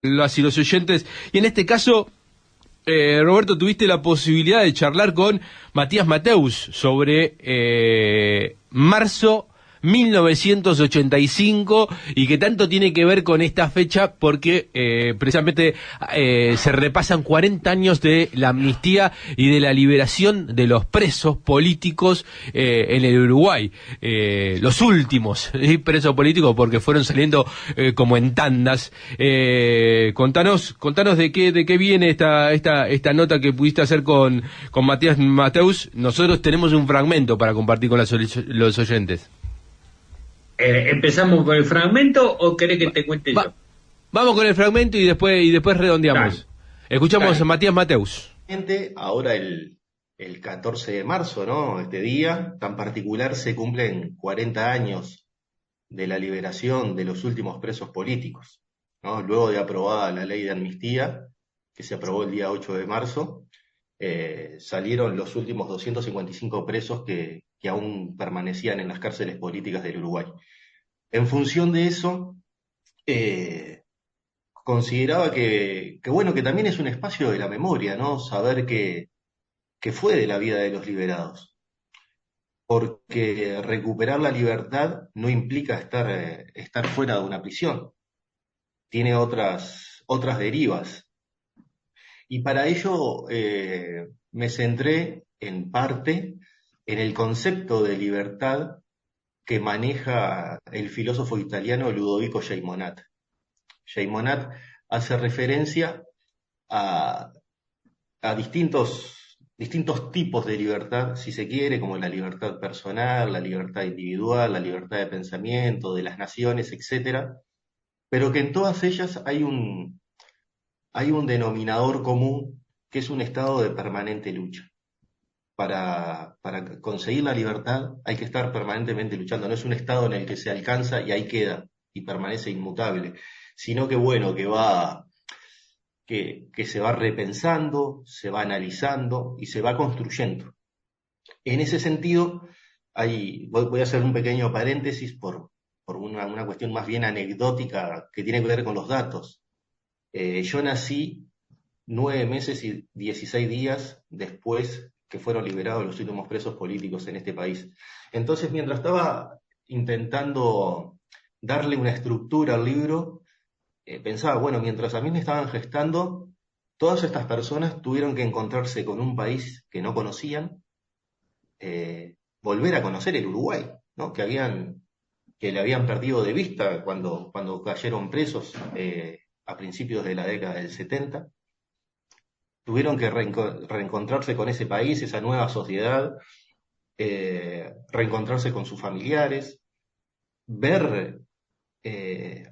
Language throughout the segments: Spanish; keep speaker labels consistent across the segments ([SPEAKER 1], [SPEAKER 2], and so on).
[SPEAKER 1] las y los oyentes. Y en este caso, Roberto, tuviste la posibilidad de charlar con Matías Mateus sobre marzo 1985 y que tanto tiene que ver con esta fecha porque precisamente se repasan 40 años de la amnistía y de la liberación de los presos políticos en el Uruguay. Los últimos presos políticos, porque fueron saliendo como en tandas. Contanos de qué viene esta nota que pudiste hacer con Matías Mateus. Nosotros tenemos un fragmento para compartir con los oyentes.
[SPEAKER 2] ¿Empezamos con el fragmento o querés que te cuente yo?
[SPEAKER 1] Vamos con el fragmento y después redondeamos. Dale. Escuchamos Dale. A Matías Mateus.
[SPEAKER 3] Ahora el 14 de marzo, ¿no? Este día tan particular se cumplen 40 años de la liberación de los últimos presos políticos, ¿no? Luego de aprobada la ley de amnistía, que se aprobó el día 8 de marzo, salieron los últimos 255 presos que aún permanecían en las cárceles políticas del Uruguay. En función de eso, consideraba que también es un espacio de la memoria, ¿no? Saber que fue de la vida de los liberados. Porque recuperar la libertad no implica estar fuera de una prisión. Tiene otras derivas. Y para ello me centré en parte en el concepto de libertad que maneja el filósofo italiano Ludovico Geymonat. Geymonat hace referencia a distintos tipos de libertad, si se quiere, como la libertad personal, la libertad individual, la libertad de pensamiento, de las naciones, etc. Pero que en todas ellas hay un denominador común, que es un estado de permanente lucha. Para conseguir la libertad hay que estar permanentemente luchando. No es un estado en el que se alcanza y ahí queda y permanece inmutable, sino que se va repensando, se va analizando y se va construyendo. En ese sentido, voy a hacer un pequeño paréntesis por una cuestión más bien anecdótica que tiene que ver con los datos. Yo nací 9 meses y 16 días después que fueron liberados los últimos presos políticos en este país. Entonces, mientras estaba intentando darle una estructura al libro, pensaba, mientras a mí me estaban gestando, todas estas personas tuvieron que encontrarse con un país que no conocían, volver a conocer el Uruguay, ¿no? que le habían perdido de vista cuando cayeron presos a principios de la década del 70. Tuvieron que reencontrarse con ese país, esa nueva sociedad, reencontrarse con sus familiares,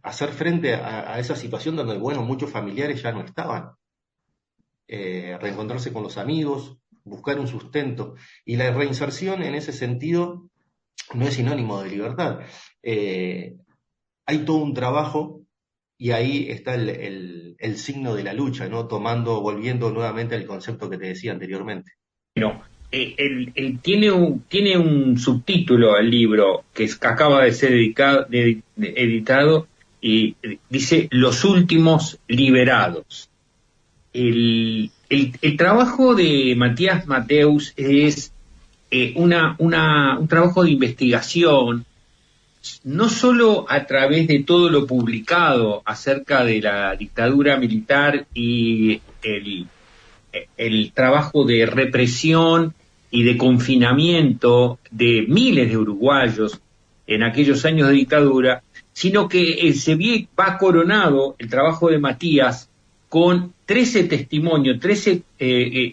[SPEAKER 3] hacer frente a esa situación donde, muchos familiares ya no estaban, reencontrarse con los amigos, buscar un sustento. Y la reinserción en ese sentido no es sinónimo de libertad. Hay todo un trabajo. Y ahí está el signo de la lucha, ¿no? Volviendo nuevamente al concepto que te decía anteriormente.
[SPEAKER 2] Bueno, tiene un subtítulo el libro que acaba de ser editado y dice Los últimos liberados. El trabajo de Matías Mateus es un trabajo de investigación, no solo a través de todo lo publicado acerca de la dictadura militar y el trabajo de represión y de confinamiento de miles de uruguayos en aquellos años de dictadura, sino que va coronado el trabajo de Matías con 13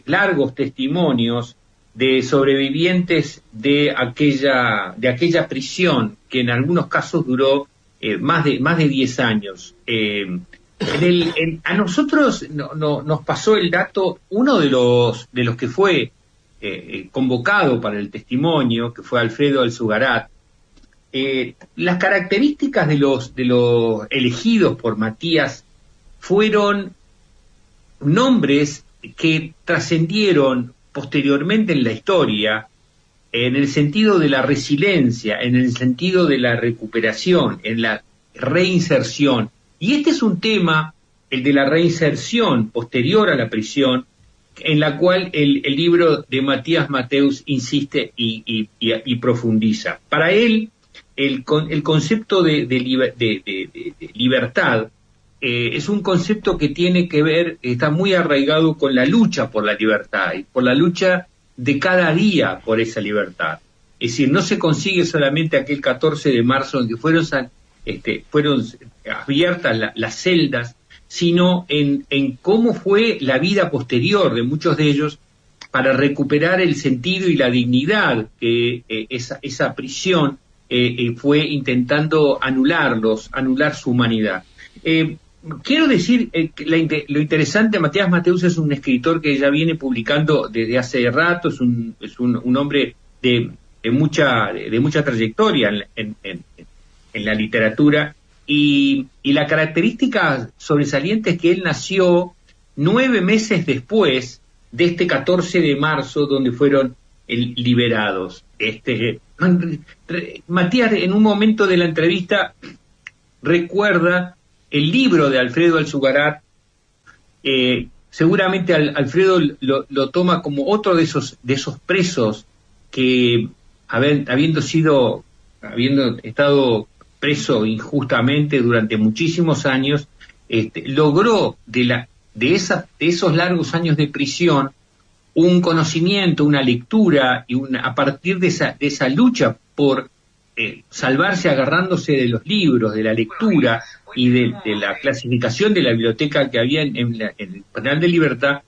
[SPEAKER 2] largos testimonios de sobrevivientes de aquella prisión, que en algunos casos duró más de 10 años. A nosotros nos pasó el dato, uno de los que fue convocado para el testimonio, que fue Alfredo Alzugarat. Las características de los elegidos por Matías fueron nombres que trascendieron posteriormente en la historia, en el sentido de la resiliencia, en el sentido de la recuperación, en la reinserción. Y este es un tema el de la reinserción posterior a la prisión, en la cual el libro de Matías Mateus insiste y profundiza. Para él, el concepto de libertad es un concepto que tiene que ver, está muy arraigado con la lucha por la libertad y por la lucha de cada día por esa libertad. Es decir, no se consigue solamente aquel 14 de marzo en que fueron abiertas las celdas, sino en cómo fue la vida posterior de muchos de ellos para recuperar el sentido y la dignidad que esa prisión fue intentando anular su humanidad. Quiero decir que lo interesante, Matías Mateus es un escritor que ya viene publicando desde hace rato, es un hombre de mucha trayectoria en la literatura, y la característica sobresaliente es que él nació 9 meses después de este 14 de marzo donde fueron liberados. Matías, en un momento de la entrevista, recuerda el libro de Alfredo Alzugaray. Seguramente Alfredo lo toma como otro de esos presos que, habiendo estado preso injustamente durante muchísimos años, logró de esos largos años de prisión un conocimiento, una lectura, y a partir de esa lucha por salvarse agarrándose de los libros, de la lectura y de la clasificación de la biblioteca que había en el Penal de Libertad,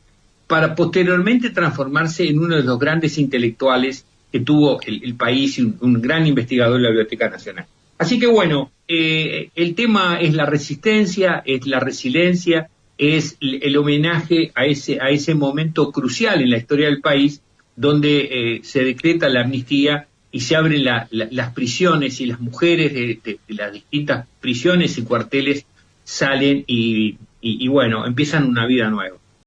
[SPEAKER 2] para posteriormente transformarse en uno de los grandes intelectuales que tuvo el país y un gran investigador de la Biblioteca Nacional. Así que bueno, el tema es la resistencia, es la resiliencia, es el homenaje a ese momento crucial en la historia del país, donde se decreta la amnistía y se abren las prisiones, y las mujeres de las distintas prisiones y cuarteles salen y bueno, empiezan una vida nueva.